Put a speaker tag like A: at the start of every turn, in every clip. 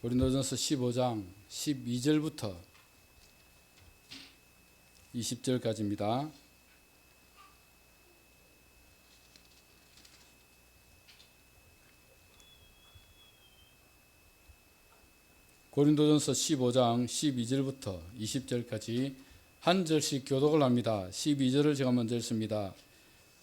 A: 고린도전서 15장 12절부터 20절까지입니다. 고린도전서 15장 12절부터 20절까지 한 절씩 교독을 합니다. 12절을 제가 먼저 읽습니다.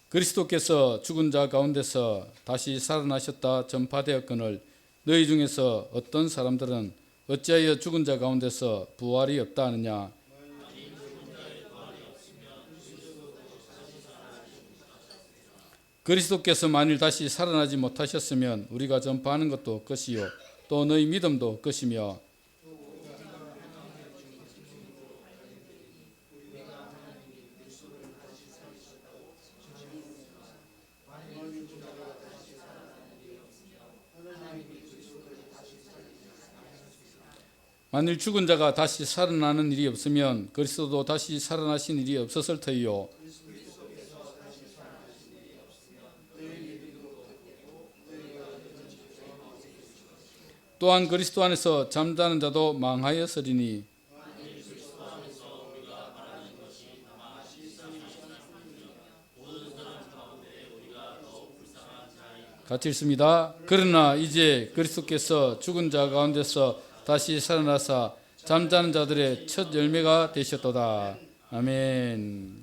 A: 그리스도께서 죽은 자 가운데서 다시 살아나셨다 전파되었거늘 너희 중에서 어떤 사람들은 어찌하여 죽은 자 가운데서 부활이 없다 하느냐. 그리스도께서 만일 다시 살아나지 못하셨으면 우리가 전파하는 것도 없것이요 또 너희 믿음도 없것이며 만일 죽은 자가 다시 살아나는 일이 없으면 그리스도도 다시 살아나신 일이 없었을 터이요 또한 그리스도 안에서 잠자는 자도 망하였으리니 같이 읽습니다. 그러나 이제 그리스도께서 죽은 자 가운데서 다시 살아나사 잠자는 자들의 첫 열매가 되셨도다. 아멘.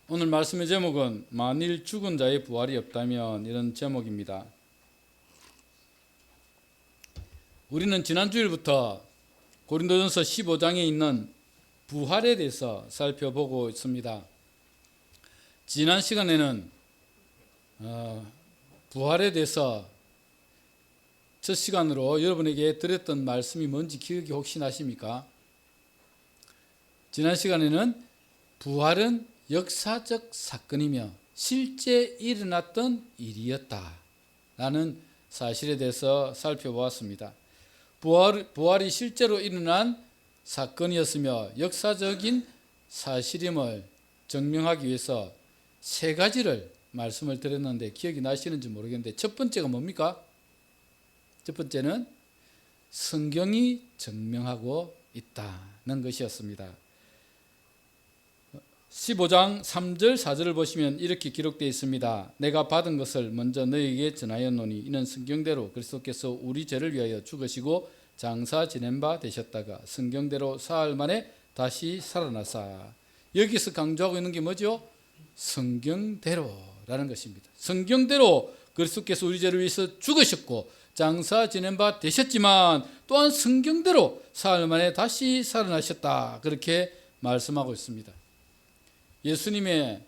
A: 오늘 말씀의 제목은 만일 죽은 자의 부활이 없다면 이런 제목입니다. 우리는 지난 주일부터 고린도전서 15장에 있는 부활에 대해서 살펴보고 있습니다. 지난 시간에는 부활에 대해서 첫 시간으로 여러분에게 드렸던 말씀이 뭔지 기억이 혹시 나십니까? 지난 시간에는 부활은 역사적 사건이며 실제 일어났던 일이었다라는 사실에 대해서 살펴보았습니다. 부활이 실제로 일어난 사건이었으며 역사적인 사실임을 증명하기 위해서 세 가지를 말씀을 드렸는데 기억이 나시는지 모르겠는데 첫 번째가 뭡니까? 첫 번째는 성경이 증명하고 있다는 것이었습니다. 15장 3절 4절을 보시면 이렇게 기록되어 있습니다. 내가 받은 것을 먼저 너희에게 전하였노니 이는 성경대로 그리스도께서 우리 죄를 위하여 죽으시고 장사 지낸 바 되셨다가 성경대로 사흘 만에 다시 살아나사. 여기서 강조하고 있는 게 뭐죠? 성경대로라는 것입니다. 성경대로 그리스도께서 우리 죄를 위해서 죽으셨고 장사 지낸 바 되셨지만 또한 성경대로 사흘 만에 다시 살아나셨다. 그렇게 말씀하고 있습니다. 예수님의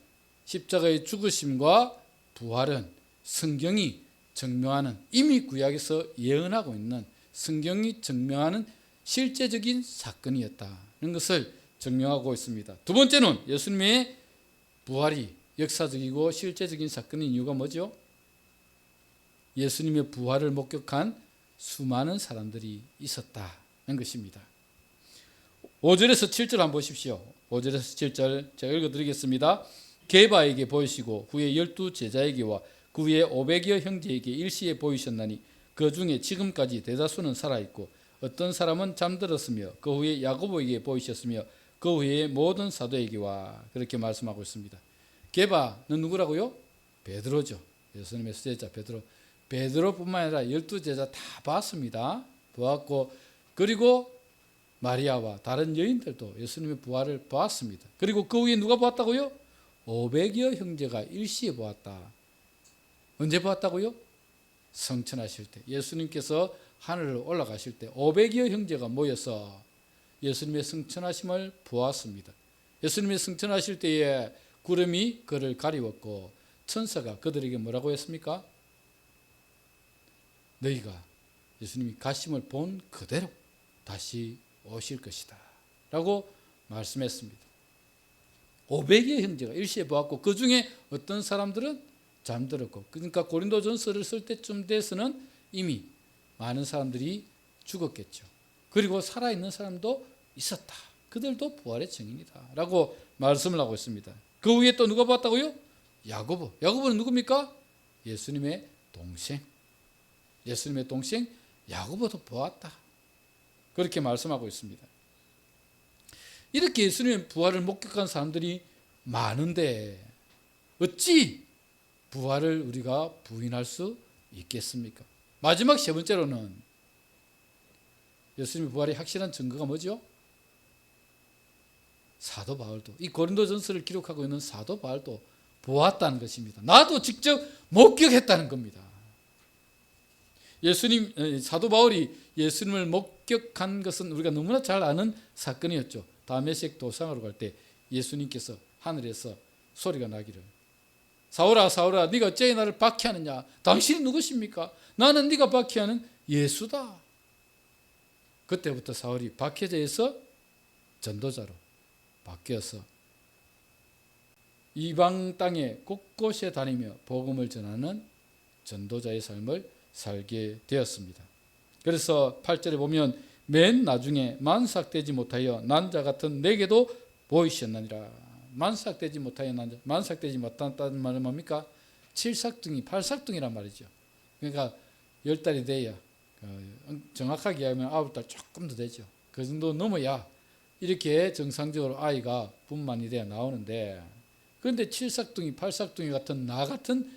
A: 십자가의 죽으심과 부활은 성경이 증명하는, 이미 구약에서 예언하고 있는 성경이 증명하는 실제적인 사건이었다는 것을 증명하고 있습니다. 두 번째는 예수님의 부활이 역사적이고 실제적인 사건인 이유가 뭐죠? 예수님의 부활을 목격한 수많은 사람들이 있었다는 것입니다. 5절에서 7절 한번 보십시오. 5절에서 7절 제가 읽어드리겠습니다. 게바에게 보이시고 후에 12 제자에게와 그 후에 500여 형제에게 일시에 보이셨나니 그 중에 지금까지 대다수는 살아있고 어떤 사람은 잠들었으며 그 후에 야고보에게 보이셨으며 그 후에 모든 사도에게와 그렇게 말씀하고 있습니다. 게바는 누구라고요? 베드로죠. 예수님의 수제자 베드로뿐만 아니라 12제자 다 봤습니다. 보았고 그리고 마리아와 다른 여인들도 예수님의 부활을 보았습니다. 그리고 그 후에 누가 보았다고요? 500여 형제가 일시에 보았다. 언제 보았다고요? 성천하실 때. 예수님께서 하늘을 올라가실 때 500여 형제가 모여서 예수님의 성천하심을 보았습니다. 예수님의 성천하실 때에 구름이 그를 가리웠고 천사가 그들에게 뭐라고 했습니까? 너희가 예수님이 가심을 본 그대로 다시 오실 것이다 라고 말씀했습니다. 500여 형제가 일시에 보았고 그 중에 어떤 사람들은 잠들었고, 그러니까 고린도전서를 쓸 때쯤 돼서는 이미 많은 사람들이 죽었겠죠. 그리고 살아있는 사람도 있었다. 그들도 부활의 증인이다 라고 말씀을 하고 있습니다. 그 후에 또 누가 봤다고요? 야고보는 누굽니까? 예수님의 동생 야고보도 보았다. 그렇게 말씀하고 있습니다. 이렇게 예수님의 부활을 목격한 사람들이 많은데 어찌 부활을 우리가 부인할 수 있겠습니까? 마지막 세 번째로는 예수님의 부활의 확실한 증거가 뭐죠? 사도 바울도, 이 고린도전서를 기록하고 있는 사도 바울도 보았다는 것입니다. 나도 직접 목격했다는 겁니다. 사도 바울이 예수님을 목격한 것은 우리가 너무나 잘 아는 사건이었죠. 다메섹 도상으로 갈 때 예수님께서 하늘에서 소리가 나기를, 사울아 사울아 네가 어찌 나를 박해하느냐, 당신이 누구십니까? 나는 네가 박해하는 예수다. 그때부터 사울이 박해자에서 전도자로 바뀌어서 이방 땅에 곳곳에 다니며 복음을 전하는 전도자의 삶을 살게 되었습니다. 그래서 8절에 보면 맨 나중에 만삭되지 못하여 난 자 같은 내게도 보이셨느니라. 만삭되지 못하여 난 자, 만삭되지 못한다는 말은 뭡니까? 7삭둥이, 8삭둥이란 말이죠. 그러니까 10달이 돼야, 정확하게 하면 9달 조금 더 되죠. 그 정도 넘어야 이렇게 정상적으로 아이가 분만이 돼야 나오는데, 그런데 7삭둥이, 8삭둥이 같은 나 같은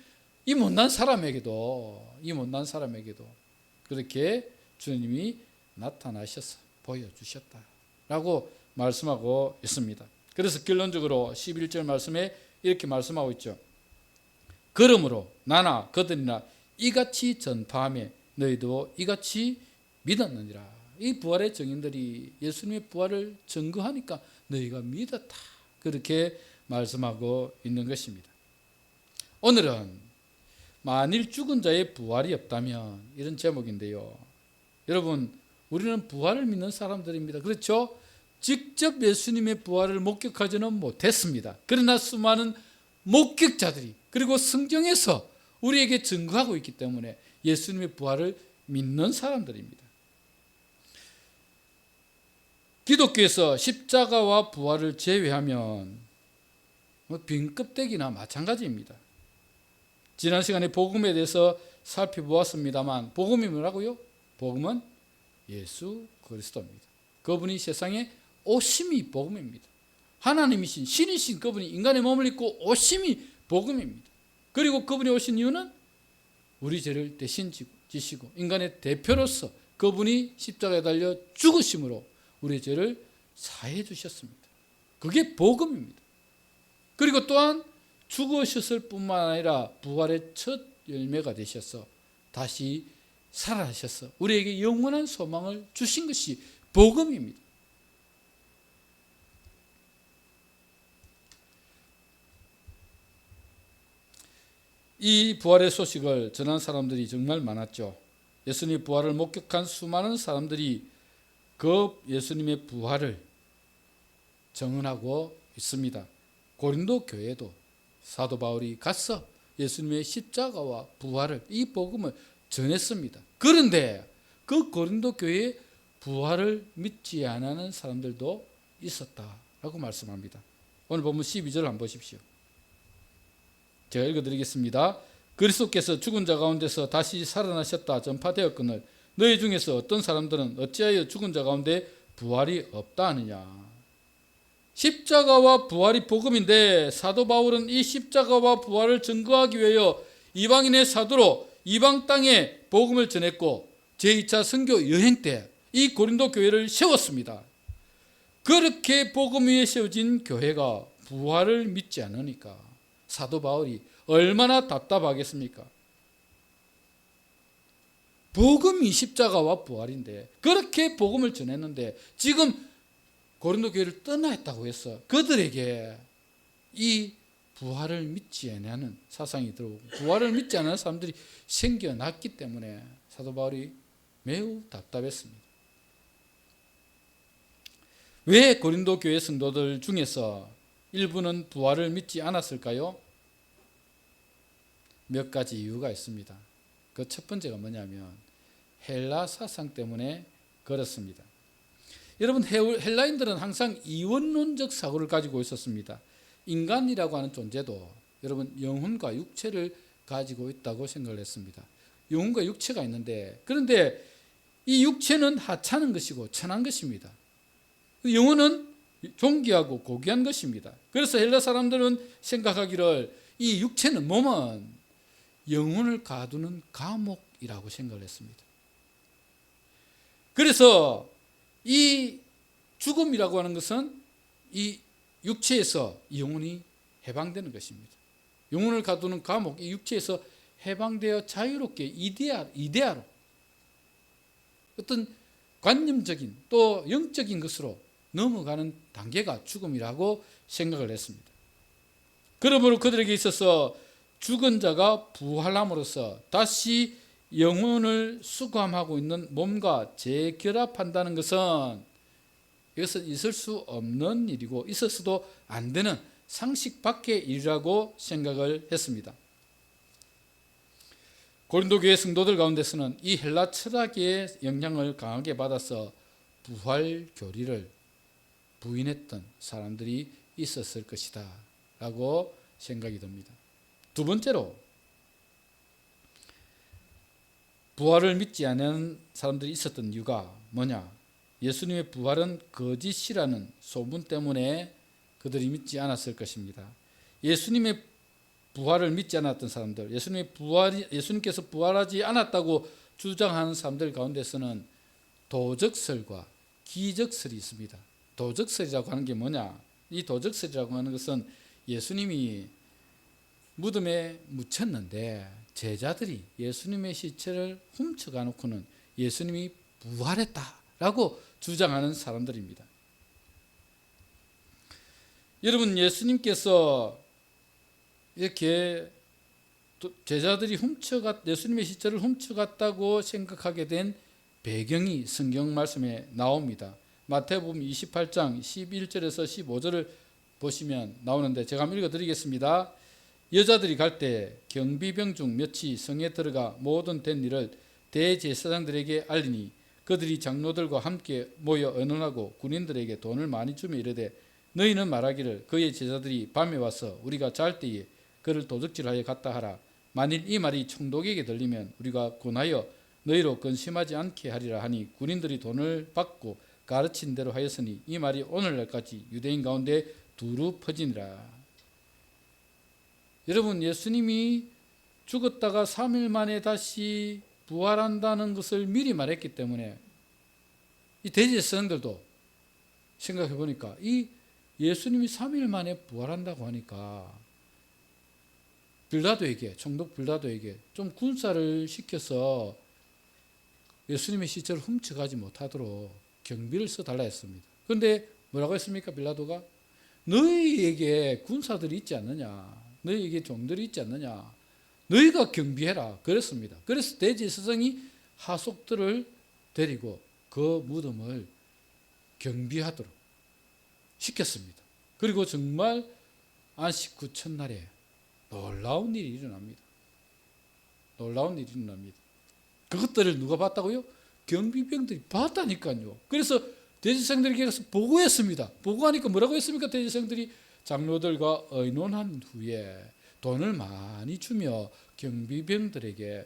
A: 이 못난 사람에게도 그렇게 주님이 나타나셔서 보여주셨다라고 말씀하고 있습니다. 그래서 결론적으로 11절 말씀에 이렇게 말씀하고 있죠. 그러므로 나나 그들이나 이같이 전파하며 너희도 이같이 믿었느니라. 이 부활의 증인들이 예수님의 부활을 증거하니까 너희가 믿었다. 그렇게 말씀하고 있는 것입니다. 오늘은 만일 죽은 자의 부활이 없다면, 이런 제목인데요. 여러분, 우리는 부활을 믿는 사람들입니다. 그렇죠? 직접 예수님의 부활을 목격하지는 못했습니다. 그러나 수많은 목격자들이, 그리고 성경에서 우리에게 증거하고 있기 때문에 예수님의 부활을 믿는 사람들입니다. 기독교에서 십자가와 부활을 제외하면 빈 껍데기나 마찬가지입니다. 지난 시간에 복음에 대해서 살펴보았습니다만, 복음이 뭐라고요? 복음은 예수 그리스도입니다. 그분이 세상에 오심이 복음입니다. 하나님이신, 신이신 그분이 인간의 몸을 입고 오심이 복음입니다. 그리고 그분이 오신 이유는 우리 죄를 대신 지시고 인간의 대표로서 그분이 십자가에 달려 죽으심으로 우리의 죄를 사해 주셨습니다. 그게 복음입니다. 그리고 또한 죽으셨을 뿐만 아니라 부활의 첫 열매가 되셔서 다시 살아나셔서 우리에게 영원한 소망을 주신 것이 복음입니다. 이 부활의 소식을 전한 사람들이 정말 많았죠. 예수님의 부활을 목격한 수많은 사람들이 그 예수님의 부활을 증언하고 있습니다. 고린도 교회도 사도 바울이 가서 예수님의 십자가와 부활을, 이 복음을 전했습니다. 그런데 그 고린도 교회에 부활을 믿지 않는 사람들도 있었다라고 말씀합니다. 오늘 본문 12절을 한번 보십시오. 제가 읽어드리겠습니다. 그리스도께서 죽은 자 가운데서 다시 살아나셨다 전파되었거늘 너희 중에서 어떤 사람들은 어찌하여 죽은 자 가운데 부활이 없다 하느냐. 십자가와 부활이 복음인데 사도 바울은 이 십자가와 부활을 증거하기 위하여 이방인의 사도로 이방 땅에 복음을 전했고 제2차 선교 여행 때 이 고린도 교회를 세웠습니다. 그렇게 복음 위에 세워진 교회가 부활을 믿지 않으니까 사도 바울이 얼마나 답답하겠습니까? 복음이 십자가와 부활인데 그렇게 복음을 전했는데 지금 고린도 교회를 떠나 했다고 해서 그들에게 이 부활을 믿지 않는 사상이 들어오고 부활을 믿지 않는 사람들이 생겨났기 때문에 사도 바울이 매우 답답했습니다. 왜 고린도 교회 성도들 중에서 일부는 부활을 믿지 않았을까요? 몇 가지 이유가 있습니다. 그 첫 번째가 뭐냐면 헬라 사상 때문에 그렇습니다. 여러분, 헬라인들은 항상 이원론적 사고를 가지고 있었습니다. 인간이라고 하는 존재도 여러분 영혼과 육체를 가지고 있다고 생각을 했습니다. 영혼과 육체가 있는데, 그런데 이 육체는 하찮은 것이고 천한 것입니다. 영혼은 존귀하고 고귀한 것입니다. 그래서 헬라 사람들은 생각하기를 이 육체는, 몸은 영혼을 가두는 감옥이라고 생각을 했습니다. 그래서 이 죽음이라고 하는 것은 이 육체에서 이 영혼이 해방되는 것입니다. 영혼을 가두는 감옥, 이 육체에서 해방되어 자유롭게 이데아로 어떤 관념적인 또 영적인 것으로 넘어가는 단계가 죽음이라고 생각을 했습니다. 그러므로 그들에게 있어서 죽은 자가 부활함으로써 다시 영혼을 수감하고 있는 몸과 재결합한다는 것은 이것은 있을 수 없는 일이고 있어서도 안 되는 상식 밖의 일이라고 생각을 했습니다. 고린도 교회 성도들 가운데서는 이 헬라 철학의 영향을 강하게 받아서 부활 교리를 부인했던 사람들이 있었을 것이다 라고 생각이 듭니다. 두 번째로, 부활을 믿지 않는 사람들이 있었던 이유가 뭐냐? 예수님의 부활은 거짓이라는 소문 때문에 그들이 믿지 않았을 것입니다. 예수님의 부활을 믿지 않았던 사람들, 예수님께서 부활하지 않았다고 주장하는 사람들 가운데서는 도적설과 기적설이 있습니다. 도적설이라고 하는 게 뭐냐? 이 도적설이라고 하는 것은 예수님이 무덤에 묻혔는데 제자들이 예수님의 시체를 훔쳐가 놓고는 예수님이 부활했다라고 주장하는 사람들입니다. 여러분, 예수님께서 이렇게 제자들이 예수님의 시체를 훔쳐갔다고 생각하게 된 배경이 성경 말씀에 나옵니다. 마태복음 28장 11절에서 15절을 보시면 나오는데 제가 한번 읽어드리겠습니다. 여자들이 갈 때 경비병 중 몇이 성에 들어가 모든 된 일을 대제사장들에게 알리니 그들이 장로들과 함께 모여 의논하고 군인들에게 돈을 많이 주며 이르되 너희는 말하기를 그의 제자들이 밤에 와서 우리가 잘 때에 그를 도적질하여 갔다 하라. 만일 이 말이 총독에게 들리면 우리가 권하여 너희로 근심하지 않게 하리라 하니 군인들이 돈을 받고 가르친 대로 하였으니 이 말이 오늘날까지 유대인 가운데 두루 퍼지니라. 여러분, 예수님이 죽었다가 3일 만에 다시 부활한다는 것을 미리 말했기 때문에 이 대제사장들도 생각해 보니까 이 예수님이 3일 만에 부활한다고 하니까 총독 빌라도에게 좀 군사를 시켜서 예수님의 시체를 훔쳐가지 못하도록 경비를 써달라 했습니다. 그런데 뭐라고 했습니까? 빌라도가 너희에게 군사들이 있지 않느냐, 너희에게 종들이 있지 않느냐, 너희가 경비해라 그랬습니다. 그래서 대제사장이 하속들을 데리고 그 무덤을 경비하도록 시켰습니다. 그리고 정말 안식 후 첫날에 놀라운 일이 일어납니다. 그것들을 누가 봤다고요? 경비병들이 봤다니까요. 그래서 대제사장들에게 가서 보고했습니다. 보고하니까 뭐라고 했습니까? 대제사장들이 장로들과 의논한 후에 돈을 많이 주며 경비병들에게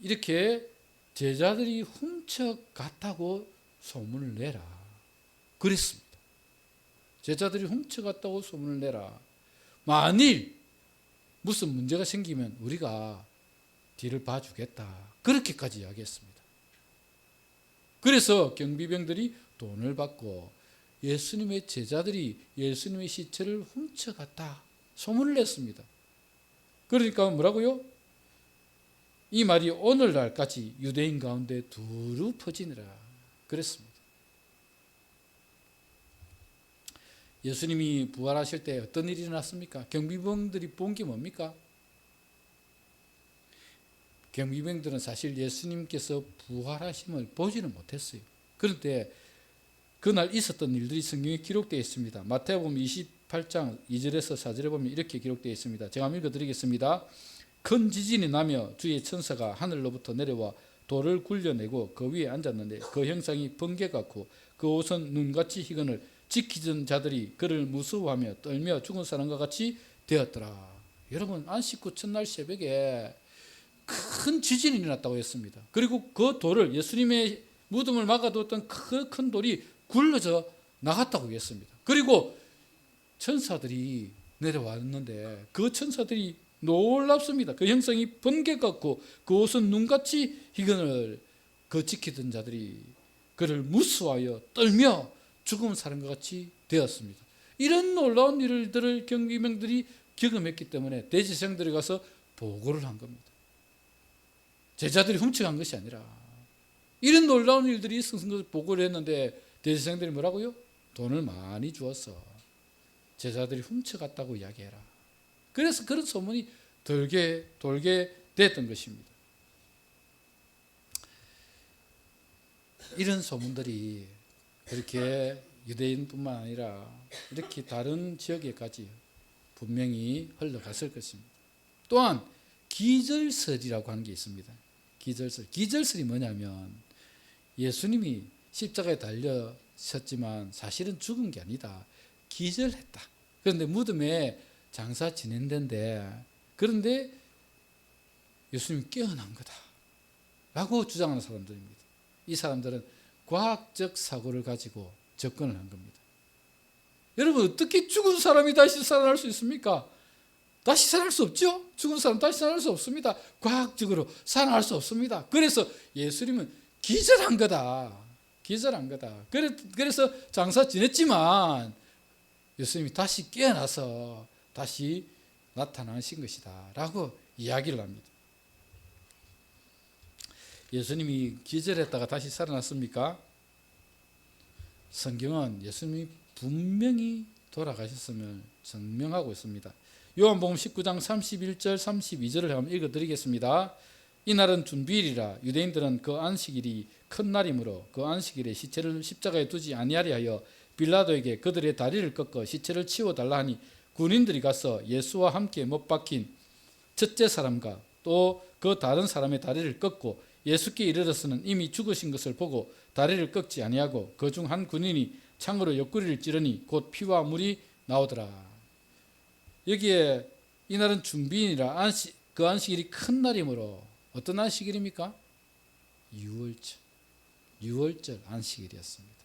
A: 이렇게 제자들이 훔쳐갔다고 소문을 내라 그랬습니다. 제자들이 훔쳐갔다고 소문을 내라. 만일 무슨 문제가 생기면 우리가 뒤를 봐주겠다. 그렇게까지 이야기했습니다. 그래서 경비병들이 돈을 받고 예수님의 제자들이 예수님의 시체를 훔쳐갔다 소문을 냈습니다. 그러니까 뭐라고요? 이 말이 오늘날까지 유대인 가운데 두루 퍼지니라 그랬습니다. 예수님이 부활하실 때 어떤 일이 일어났습니까? 경비병들이 본 게 뭡니까? 경비병들은 사실 예수님께서 부활하심을 보지는 못했어요. 그런데 그날 있었던 일들이 성경에 기록되어 있습니다. 마태복음 28장 2절에서 4절에 보면 이렇게 기록되어 있습니다. 제가 한번 읽어드리겠습니다. 큰 지진이 나며 주의 천사가 하늘로부터 내려와 돌을 굴려내고 그 위에 앉았는데 그 형상이 번개 같고 그 옷은 눈같이 희건을 지키던 자들이 그를 무서워하며 떨며 죽은 사람과 같이 되었더라. 여러분, 안식 후 첫날 새벽에 큰 지진이 일어났다고 했습니다. 그리고 그 돌을 예수님의 무덤을 막아두었던 그 큰 돌이 굴러져 나갔다고 했습니다. 그리고 천사들이 내려왔는데 그 천사들이 놀랍습니다. 그 형상이 번개 같고 그 옷은 눈같이 희건을 그 지키던 자들이 그를 무수하여 떨며 죽은 사람과 같이 되었습니다. 이런 놀라운 일들을 경비병들이 경험했기 때문에 대제사장들이 가서 보고를 한 겁니다. 제자들이 훔쳐간 것이 아니라 이런 놀라운 일들이 있어서 보고를 했는데 대제사장들이 뭐라고요? 돈을 많이 주어서 제자들이 훔쳐갔다고 이야기해라. 그래서 그런 소문이 돌게 됐던 것입니다. 이런 소문들이 그렇게 유대인뿐만 아니라 이렇게 다른 지역에까지 분명히 흘러갔을 것입니다. 또한 기절설이라고 하는 게 있습니다. 기절설이 뭐냐면 예수님이 십자가에 달려셨지만 사실은 죽은 게 아니다. 기절했다. 그런데 무덤에 장사 진행된데 그런데 예수님이 깨어난 거다 라고 주장하는 사람들입니다. 이 사람들은 과학적 사고를 가지고 접근을 한 겁니다. 여러분, 어떻게 죽은 사람이 다시 살아날 수 있습니까? 다시 살아날 수 없죠? 죽은 사람 다시 살아날 수 없습니다. 과학적으로 살아날 수 없습니다. 그래서 예수님은 기절한 거다. 그래서 장사 지냈지만 예수님이 다시 깨어나서 다시 나타나신 것이다 라고 이야기를 합니다. 예수님이 기절했다가 다시 살아났습니까? 성경은 예수님이 분명히 돌아가셨음을 증명하고 있습니다. 요한복음 19장 31절 32절을 한번 읽어드리겠습니다. 이날은 준비일이라 유대인들은 그 안식일이 큰 날이므로 그 안식일에 시체를 십자가에 두지 아니하려 하여 빌라도에게 그들의 다리를 꺾어 시체를 치워달라 하니 군인들이 가서 예수와 함께 못 박힌 첫째 사람과 또 그 다른 사람의 다리를 꺾고 예수께 이르러서는 이미 죽으신 것을 보고 다리를 꺾지 아니하고 그 중 한 군인이 창으로 옆구리를 찌르니 곧 피와 물이 나오더라. 여기에 이날은 준비일이라 그 안식일이 큰 날이므로 어떤 안식일입니까? 유월절 안식일이었습니다.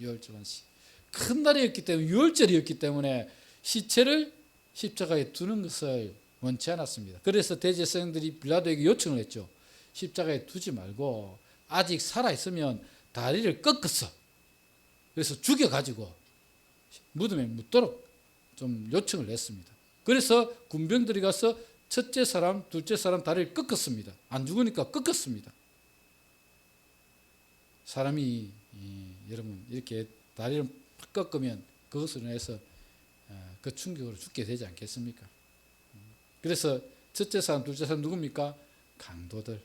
A: 유월절 안식. 큰 날이었기 때문에 유월절이었기 때문에 시체를 십자가에 두는 것을 원치 않았습니다. 그래서 대제사장들이 빌라도에게 요청을 했죠. 십자가에 두지 말고 아직 살아있으면 다리를 꺾었어. 그래서 죽여가지고 무덤에 묻도록 좀 요청을 했습니다. 그래서 군병들이 가서 첫째 사람, 둘째 사람 다리를 꺾었습니다. 안 죽으니까 꺾었습니다. 사람이 여러분 이렇게 다리를 꺾으면 그것으로 인해서 그 충격으로 죽게 되지 않겠습니까? 그래서 첫째 사람, 둘째 사람 누굽니까? 강도들.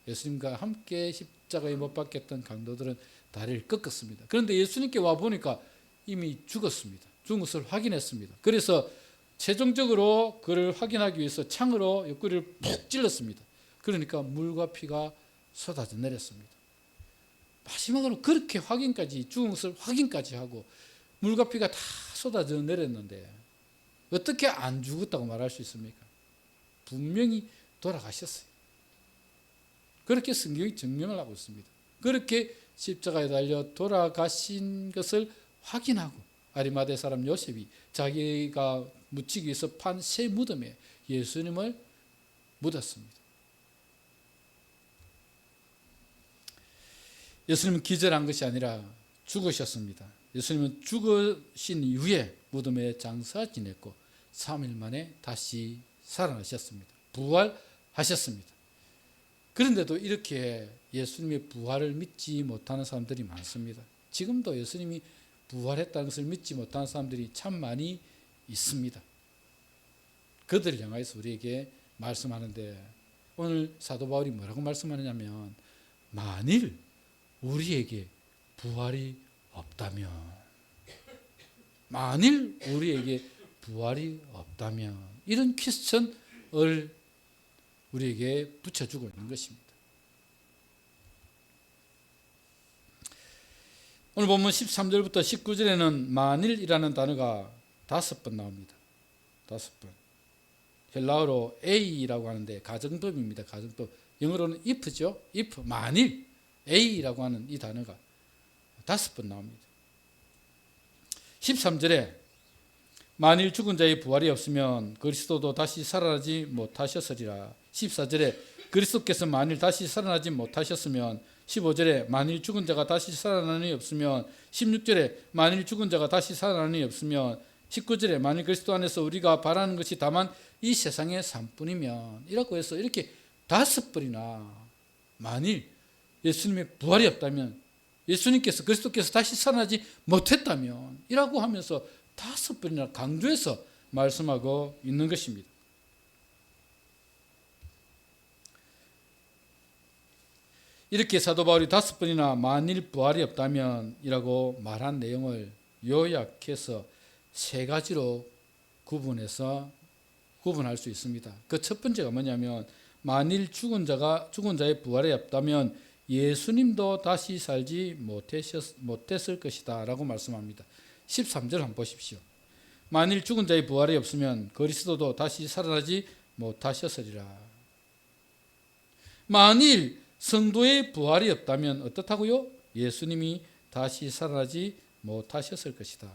A: 예수님과 함께 십자가에 못 박혔던 강도들은 다리를 꺾었습니다. 그런데 예수님께 와 보니까 이미 죽었습니다. 죽은 것을 확인했습니다. 그래서 최종적으로 그를 확인하기 위해서 창으로 옆구리를 푹 찔렀습니다. 그러니까 물과 피가 쏟아져 내렸습니다. 마지막으로 그렇게 확인까지, 죽은 것을 확인까지 하고 물과 피가 다 쏟아져 내렸는데 어떻게 안 죽었다고 말할 수 있습니까? 분명히 돌아가셨어요. 그렇게 성경이 증명을 하고 있습니다. 그렇게 십자가에 달려 돌아가신 것을 확인하고 아리마대 사람 요셉이 자기가 묻히기 위해서 판 새 무덤에 예수님을 묻었습니다. 예수님은 기절한 것이 아니라 죽으셨습니다. 예수님은 죽으신 이후에 무덤에 장사 지냈고 3일 만에 다시 살아나셨습니다. 부활하셨습니다. 그런데도 이렇게 예수님의 부활을 믿지 못하는 사람들이 많습니다. 지금도 예수님이 부활했다는 것을 믿지 못하는 사람들이 참 많이 있습니다. 그들을 향해서 우리에게 말씀하는데 오늘 사도 바울이 뭐라고 말씀하느냐면 만일 우리에게 부활이 없다면 이런 퀘스천을 우리에게 붙여주고 있는 것입니다. 오늘 본문 13절부터 19절에는 만일이라는 단어가 5번 나옵니다. 5번. 헬라어로 A라고 하는데 가정법입니다. 가정법. 영어로는 if죠. if, 만일 A라고 하는 이 단어가 5번 나옵니다. 13절에 만일 죽은 자의 부활이 없으면 그리스도도 다시 살아나지 못하셨으리라. 14절에 그리스도께서 만일 다시 살아나지 못하셨으면, 15절에 만일 죽은 자가 다시 살아나니 없으면, 16절에 만일 죽은 자가 다시 살아나니 없으면, 19절에 만일 그리스도 안에서 우리가 바라는 것이 다만 이 세상의 삶뿐이면, 이라고 해서 이렇게 5번이나 만일 예수님의 부활이 없다면, 예수님께서 그리스도께서 다시 살아나지 못했다면 이라고 하면서 5번이나 강조해서 말씀하고 있는 것입니다. 이렇게 사도 바울이 5번이나 만일 부활이 없다면 이라고 말한 내용을 요약해서 3가지로 구분할 수 있습니다. 그 첫 번째가 뭐냐면, 만일 죽은 자의 부활이 없다면 예수님도 다시 살지 못했을 것이다 라고 말씀합니다. 13절 한번 보십시오. 만일 죽은 자의 부활이 없으면 그리스도도 다시 살아나지 못하셨으리라. 만일 성도의 부활이 없다면 어떻다고요? 예수님이 다시 살아나지 못하셨을 것이다.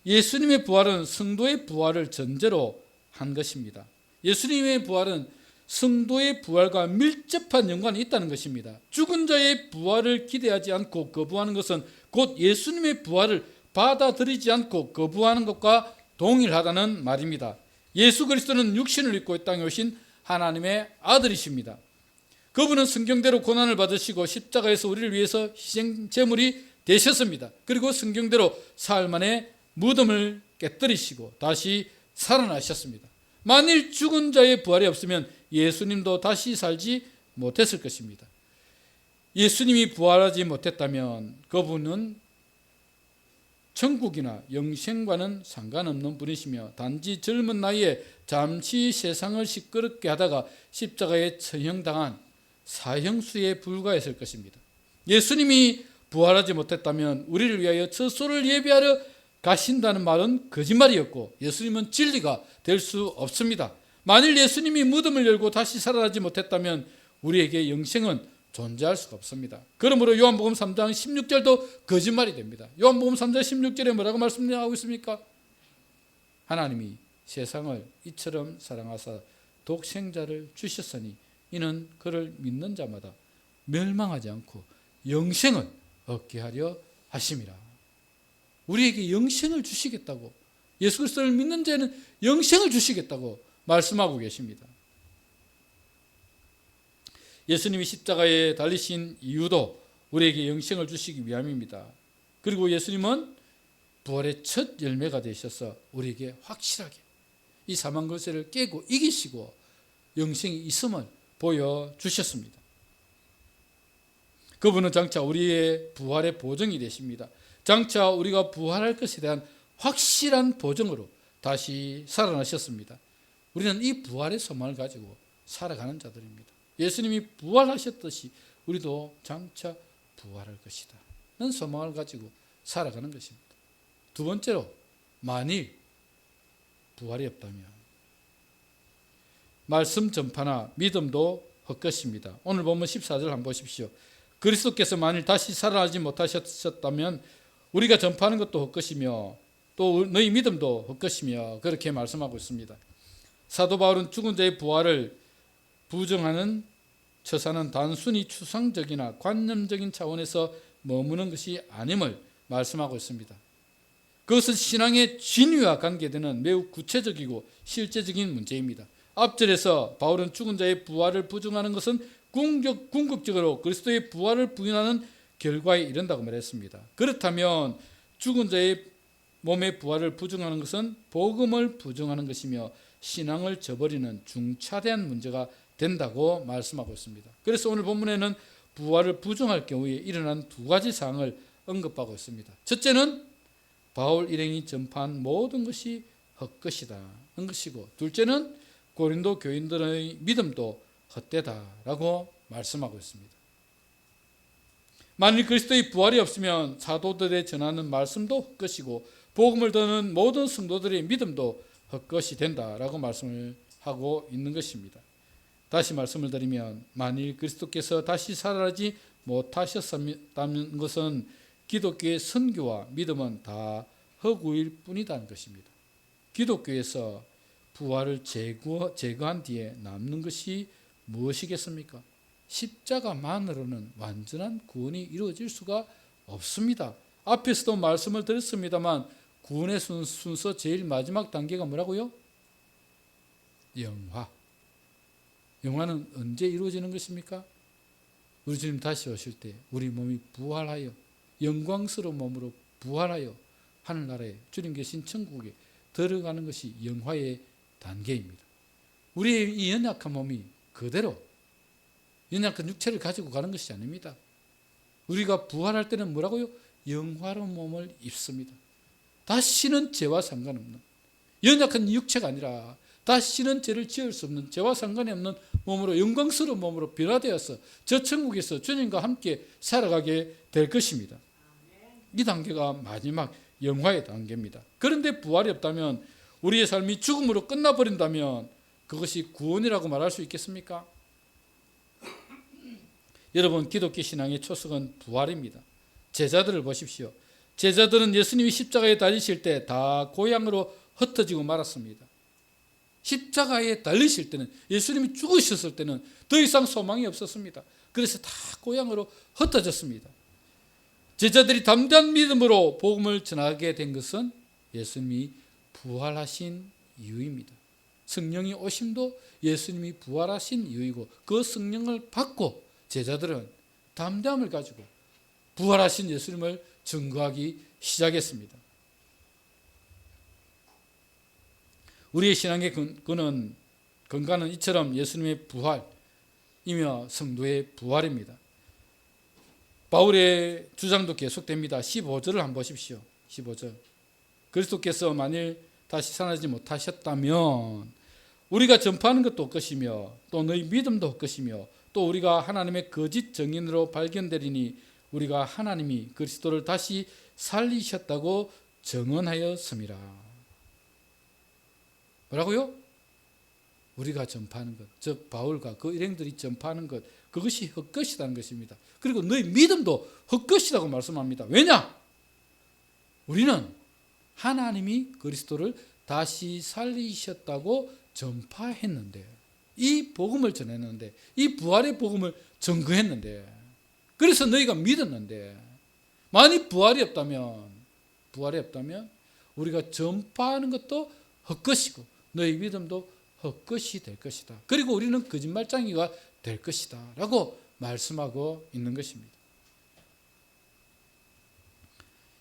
A: 예수님의 부활은 성도의 부활을 전제로 한 것입니다. 예수님의 부활은 성도의 부활과 밀접한 연관이 있다는 것입니다. 죽은 자의 부활을 기대하지 않고 거부하는 것은 곧 예수님의 부활을 받아들이지 않고 거부하는 것과 동일하다는 말입니다. 예수 그리스도는 육신을 입고 이 땅에 오신 하나님의 아들이십니다. 그분은 성경대로 고난을 받으시고 십자가에서 우리를 위해서 희생 제물이 되셨습니다. 그리고 성경대로 사흘 만에 무덤을 깨뜨리시고 다시 살아나셨습니다. 만일 죽은 자의 부활이 없으면 예수님도 다시 살지 못했을 것입니다. 예수님이 부활하지 못했다면 그분은 천국이나 영생과는 상관없는 분이시며 단지 젊은 나이에 잠시 세상을 시끄럽게 하다가 십자가에 처형당한 사형수에 불과했을 것입니다. 예수님이 부활하지 못했다면 우리를 위하여 처소를 예비하러 가신다는 말은 거짓말이었고 예수님은 진리가 될 수 없습니다. 만일 예수님이 무덤을 열고 다시 살아나지 못했다면 우리에게 영생은 존재할 수가 없습니다. 그러므로 요한복음 3장 16절도 거짓말이 됩니다. 요한복음 3장 16절에 뭐라고 말씀하고 있습니까? 하나님이 세상을 이처럼 사랑하사 독생자를 주셨으니 이는 그를 믿는 자마다 멸망하지 않고 영생을 얻게 하려 하심이라. 우리에게 영생을 주시겠다고, 예수 그리스도를 믿는 자는 영생을 주시겠다고 말씀하고 계십니다. 예수님이 십자가에 달리신 이유도 우리에게 영생을 주시기 위함입니다. 그리고 예수님은 부활의 첫 열매가 되셔서 우리에게 확실하게 이 사망 권세를 깨고 이기시고 영생이 있음을 보여주셨습니다. 그분은 장차 우리의 부활의 보증이 되십니다. 장차 우리가 부활할 것에 대한 확실한 보증으로 다시 살아나셨습니다. 우리는 이 부활의 소망을 가지고 살아가는 자들입니다. 예수님이 부활하셨듯이 우리도 장차 부활할 것이다 는 소망을 가지고 살아가는 것입니다. 두 번째로, 만일 부활이 없다면 말씀 전파나 믿음도 헛것입니다. 오늘 보면 14절 한번 보십시오. 그리스도께서 만일 다시 살아나지 못하셨다면 우리가 전파하는 것도 헛것이며 또 너희 믿음도 헛것이며 그렇게 말씀하고 있습니다. 사도 바울은 죽은 자의 부활을 부정하는 처사는 단순히 추상적이나 관념적인 차원에서 머무는 것이 아님을 말씀하고 있습니다. 그것은 신앙의 진위와 관계되는 매우 구체적이고 실제적인 문제입니다. 앞절에서 바울은 죽은 자의 부활을 부정하는 것은 궁극적으로 그리스도의 부활을 부인하는 결과에 이른다고 말했습니다. 그렇다면 죽은 자의 몸의 부활을 부정하는 것은 복음을 부정하는 것이며 신앙을 저버리는 중차대한 문제가 된다고 말씀하고 있습니다. 그래서 오늘 본문에는 부활을 부정할 경우에 일어난 두 가지 사항을 언급하고 있습니다. 첫째는 바울 일행이 전파한 모든 것이 헛것이다 는 것이고, 둘째는 고린도 교인들의 믿음도 헛되다라고 말씀하고 있습니다. 만일 그리스도의 부활이 없으면 사도들의 전하는 말씀도 헛것이고 복음을 듣는 모든 성도들의 믿음도 헛것이 된다라고 말씀을 하고 있는 것입니다. 다시 말씀을 드리면 만일 그리스도께서 다시 살아나지 못하셨다는 것은 기독교의 선교와 믿음은 다 허구일 뿐이라는 것입니다. 기독교에서 부활을 제거한 뒤에 남는 것이 무엇이겠습니까? 십자가만으로는 완전한 구원이 이루어질 수가 없습니다. 앞에서도 말씀을 드렸습니다만 구원의 순서 제일 마지막 단계가 뭐라고요? 영화. 영화는 언제 이루어지는 것입니까? 우리 주님 다시 오실 때 우리 몸이 부활하여 영광스러운 몸으로 부활하여 하늘나라에 주님 계신 천국에 들어가는 것이 영화의 단계입니다. 우리의 이 연약한 몸이 그대로 연약한 육체를 가지고 가는 것이 아닙니다. 우리가 부활할 때는 뭐라고요? 영화로운 몸을 입습니다. 다시는 죄와 상관없는 연약한 육체가 아니라 다시는 죄를 지을 수 없는 죄와 상관이 없는 몸으로 영광스러운 몸으로 변화되어서 저 천국에서 주님과 함께 살아가게 될 것입니다. 이 단계가 마지막 영화의 단계입니다. 그런데 부활이 없다면 우리의 삶이 죽음으로 끝나버린다면 그것이 구원이라고 말할 수 있겠습니까? 여러분, 기독교 신앙의 초석은 부활입니다. 제자들을 보십시오. 제자들은 예수님이 십자가에 달리실 때 다 고향으로 흩어지고 말았습니다. 십자가에 달리실 때는 예수님이 죽으셨을 때는 더 이상 소망이 없었습니다. 그래서 다 고향으로 흩어졌습니다. 제자들이 담대한 믿음으로 복음을 전하게 된 것은 예수님이 부활하신 이유입니다. 성령이 오심도 예수님이 부활하신 이유이고 그 성령을 받고 제자들은 담대함을 가지고 부활하신 예수님을 증거하기 시작했습니다. 우리의 신앙의 근간은 이처럼 예수님의 부활이며 성도의 부활입니다. 바울의 주장도 계속됩니다. 15절을 한번 보십시오. 15절. 그리스도께서 만일 다시 살아나지 못하셨다면 우리가 전파하는 것도 헛것이며 또 너희 믿음도 헛것이며 또 우리가 하나님의 거짓 증인으로 발견되리니 우리가 하나님이 그리스도를 다시 살리셨다고 증언하였음이라. 뭐라고요? 우리가 전파하는 것, 즉 바울과 그 일행들이 전파하는 것, 그것이 헛것이라는 것입니다. 그리고 너희 믿음도 헛것이라고 말씀합니다. 왜냐? 우리는 하나님이 그리스도를 다시 살리셨다고 전파했는데, 이 복음을 전했는데, 이 부활의 복음을 증거했는데, 그래서 너희가 믿었는데, 만약 부활이 없다면 우리가 전파하는 것도 헛것이고 너희 믿음도 헛것이 될 것이다. 그리고 우리는 거짓말쟁이가 될 것이다 라고 말씀하고 있는 것입니다.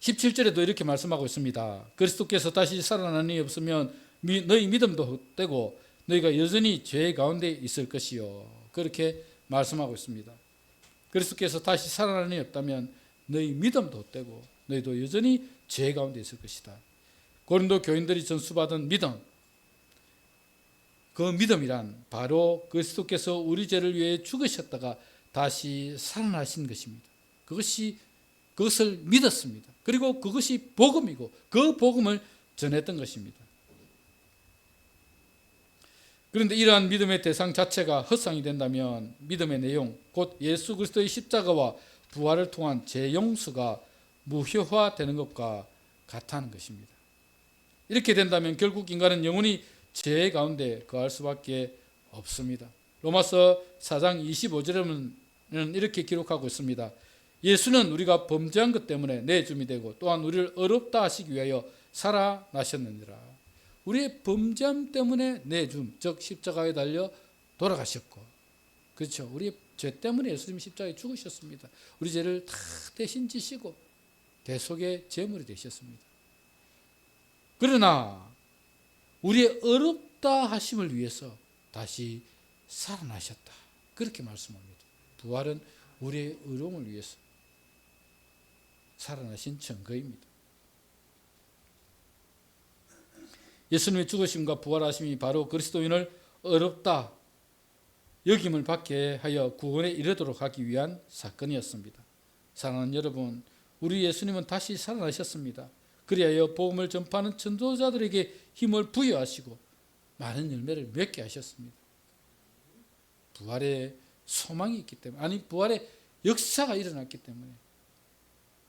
A: 17절에도 이렇게 말씀하고 있습니다. 그리스도께서 다시 살아나니 없으면 너희 믿음도 헛되고 너희가 여전히 죄 가운데 있을 것이요. 그렇게 말씀하고 있습니다. 그리스도께서 다시 살아나니 없다면 너희 믿음도 헛되고 너희도 여전히 죄 가운데 있을 것이다. 고린도 교인들이 전수받은 믿음, 그 믿음이란 바로 그리스도께서 우리 죄를 위해 죽으셨다가 다시 살아나신 것입니다. 그것을 믿었습니다. 그리고 그것이 복음이고 그 복음을 전했던 것입니다. 그런데 이러한 믿음의 대상 자체가 헛상이 된다면 믿음의 내용, 곧 예수 그리스도의 십자가와 부활을 통한 재용서가 무효화되는 것과 같다는 것입니다. 이렇게 된다면 결국 인간은 영원히 죄 가운데 거할 수밖에 없습니다. 로마서 4장 25절에는 이렇게 기록하고 있습니다. 예수는 우리가 범죄한 것 때문에 내줌이 되고 또한 우리를 의롭다 하시기 위하여 살아나셨느니라. 우리의 범죄함 때문에 내줌, 즉 십자가에 달려 돌아가셨고, 그렇죠. 우리의 죄 때문에 예수님이 십자가에 죽으셨습니다. 우리 죄를 다 대신 지시고 대속의 제물이 되셨습니다. 그러나 우리의 의롭다 하심을 위해서 다시 살아나셨다. 그렇게 말씀합니다. 부활은 우리의 의로움을 위해서 살아나신 증거입니다. 예수님의 죽으심과 부활하심이 바로 그리스도인을 의롭다 여김을 받게 하여 구원에 이르도록 하기 위한 사건이었습니다. 사랑하는 여러분, 우리 예수님은 다시 살아나셨습니다. 그리하여 복음을 전파하는 전도자들에게 힘을 부여하시고 많은 열매를 맺게 하셨습니다. 부활의 소망이 있기 때문에, 아니 부활의 역사가 일어났기 때문에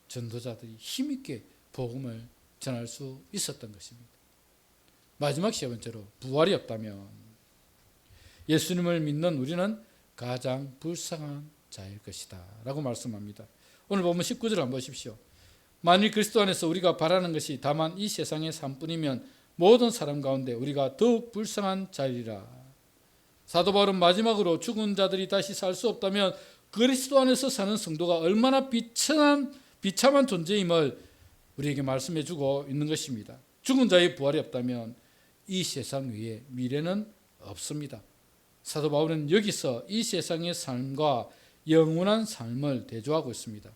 A: 전도자들이 힘있게 복음을 전할 수 있었던 것입니다. 마지막 세 번째로, 부활이 없다면 예수님을 믿는 우리는 가장 불쌍한 자일 것이다 라고 말씀합니다. 오늘 보면 19절 한번 보십시오. 만일 그리스도 안에서 우리가 바라는 것이 다만 이 세상의 삶뿐이면 모든 사람 가운데 우리가 더욱 불쌍한 자리라. 사도 바울은 마지막으로 죽은 자들이 다시 살 수 없다면 그리스도 안에서 사는 성도가 얼마나 비참한 존재임을 우리에게 말씀해 주고 있는 것입니다. 죽은 자의 부활이 없다면 이 세상 위에 미래는 없습니다. 사도 바울은 여기서 이 세상의 삶과 영원한 삶을 대조하고 있습니다.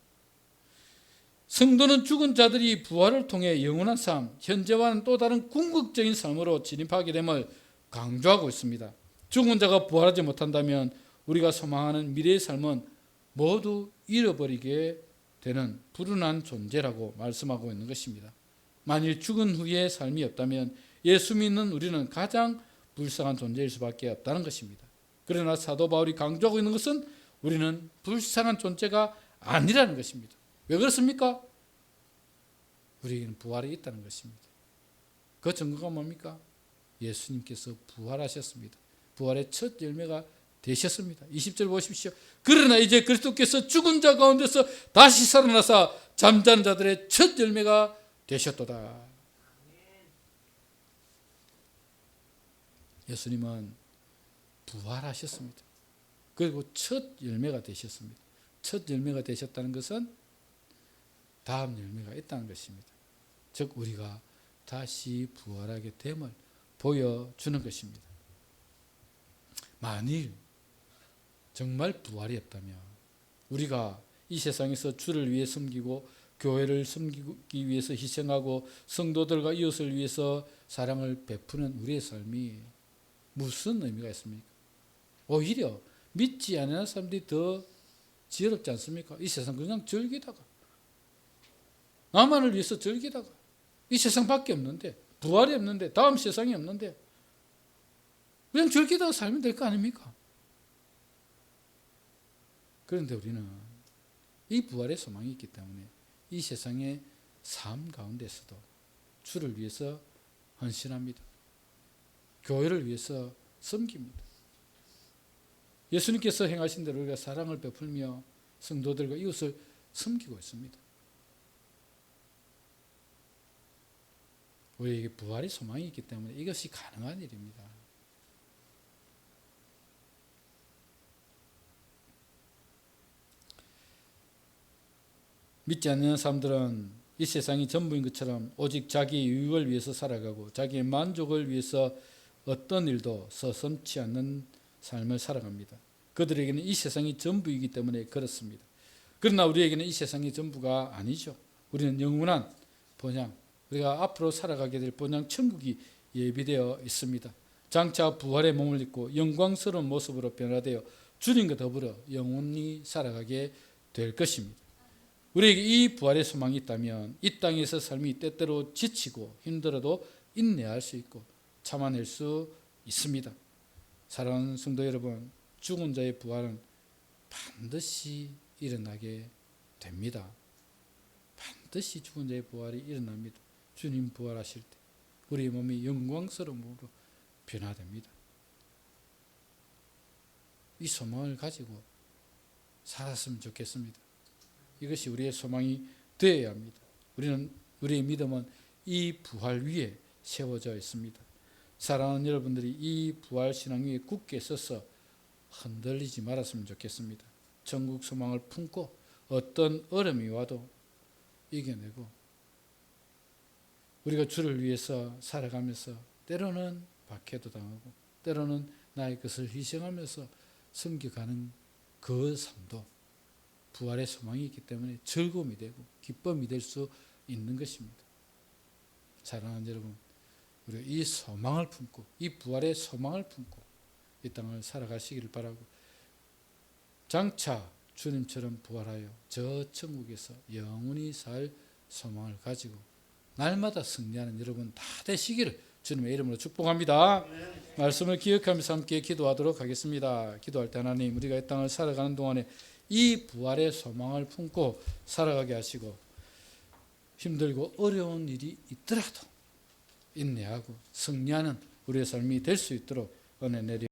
A: 성도는 죽은 자들이 부활을 통해 영원한 삶, 현재와는 또 다른 궁극적인 삶으로 진입하게 됨을 강조하고 있습니다. 죽은 자가 부활하지 못한다면 우리가 소망하는 미래의 삶은 모두 잃어버리게 되는 불운한 존재라고 말씀하고 있는 것입니다. 만일 죽은 후의 삶이 없다면 예수 믿는 우리는 가장 불쌍한 존재일 수밖에 없다는 것입니다. 그러나 사도 바울이 강조하고 있는 것은 우리는 불쌍한 존재가 아니라는 것입니다. 왜 그렇습니까? 우리에게는 부활이 있다는 것입니다. 그 증거가 뭡니까? 예수님께서 부활하셨습니다. 부활의 첫 열매가 되셨습니다. 20절 보십시오. 그러나 이제 그리스도께서 죽은 자 가운데서 다시 살아나사 잠자는 자들의 첫 열매가 되셨도다. 예수님은 부활하셨습니다. 그리고 첫 열매가 되셨습니다. 첫 열매가 되셨다는 것은 다음 열매가 있다는 것입니다. 즉 우리가 다시 부활하게 됨을 보여주는 것입니다. 만일 정말 부활이 없다면 우리가 이 세상에서 주를 위해 섬기고 교회를 섬기기 위해서 희생하고 성도들과 이웃을 위해서 사랑을 베푸는 우리의 삶이 무슨 의미가 있습니까? 오히려 믿지 않는 사람들이 더 지혜롭지 않습니까? 이 세상 그냥 즐기다가 나만을 위해서 즐기다가 이 세상밖에 없는데 부활이 없는데 다음 세상이 없는데 그냥 즐기다가 살면 될 거 아닙니까? 그런데 우리는 이 부활의 소망이 있기 때문에 이 세상의 삶 가운데서도 주를 위해서 헌신합니다. 교회를 위해서 섬깁니다. 예수님께서 행하신 대로 우리가 사랑을 베풀며 성도들과 이웃을 섬기고 있습니다. 우리에게 부활의 소망이 있기 때문에 이것이 가능한 일입니다. 믿지 않는 사람들은 이 세상이 전부인 것처럼 오직 자기의 유익을 위해서 살아가고 자기의 만족을 위해서 어떤 일도 서슴지 않는 삶을 살아갑니다. 그들에게는 이 세상이 전부이기 때문에 그렇습니다. 그러나 우리에게는 이 세상이 전부가 아니죠. 우리는 영원한 본향, 우리가 앞으로 살아가게 될 본향 천국이 예비되어 있습니다. 장차 부활의 몸을 입고 영광스러운 모습으로 변화되어 주님과 더불어 영원히 살아가게 될 것입니다. 우리에게 이 부활의 소망이 있다면 이 땅에서 삶이 때때로 지치고 힘들어도 인내할 수 있고 참아낼 수 있습니다. 사랑하는 성도 여러분, 죽은 자의 부활은 반드시 일어나게 됩니다. 반드시 죽은 자의 부활이 일어납니다. 주님 부활하실 때 우리의 몸이 영광스러운 몸으로 변화됩니다. 이 소망을 가지고 살았으면 좋겠습니다. 이것이 우리의 소망이 되어야 합니다. 우리의 믿음은 이 부활 위에 세워져 있습니다. 사랑하는 여러분들이 이 부활 신앙 위에 굳게 서서 흔들리지 말았으면 좋겠습니다. 천국 소망을 품고 어떤 어려움이 와도 이겨내고 우리가 주를 위해서 살아가면서 때로는 박해도 당하고 때로는 나의 것을 희생하면서 섬겨가는 그 삶도 부활의 소망이 있기 때문에 즐거움이 되고 기쁨이 될 수 있는 것입니다. 사랑하는 여러분, 우리가 이 소망을 품고 이 부활의 소망을 품고 이 땅을 살아가시기를 바라고 장차 주님처럼 부활하여 저 천국에서 영원히 살 소망을 가지고 날마다 승리하는 여러분 다 되시기를 주님의 이름으로 축복합니다. 말씀을 기억하면서 함께 기도하도록 하겠습니다. 기도할 때 하나님, 우리가 이 땅을 살아가는 동안에 이 부활의 소망을 품고 살아가게 하시고, 힘들고 어려운 일이 있더라도 인내하고 승리하는 우리의 삶이 될 수 있도록 은혜 내리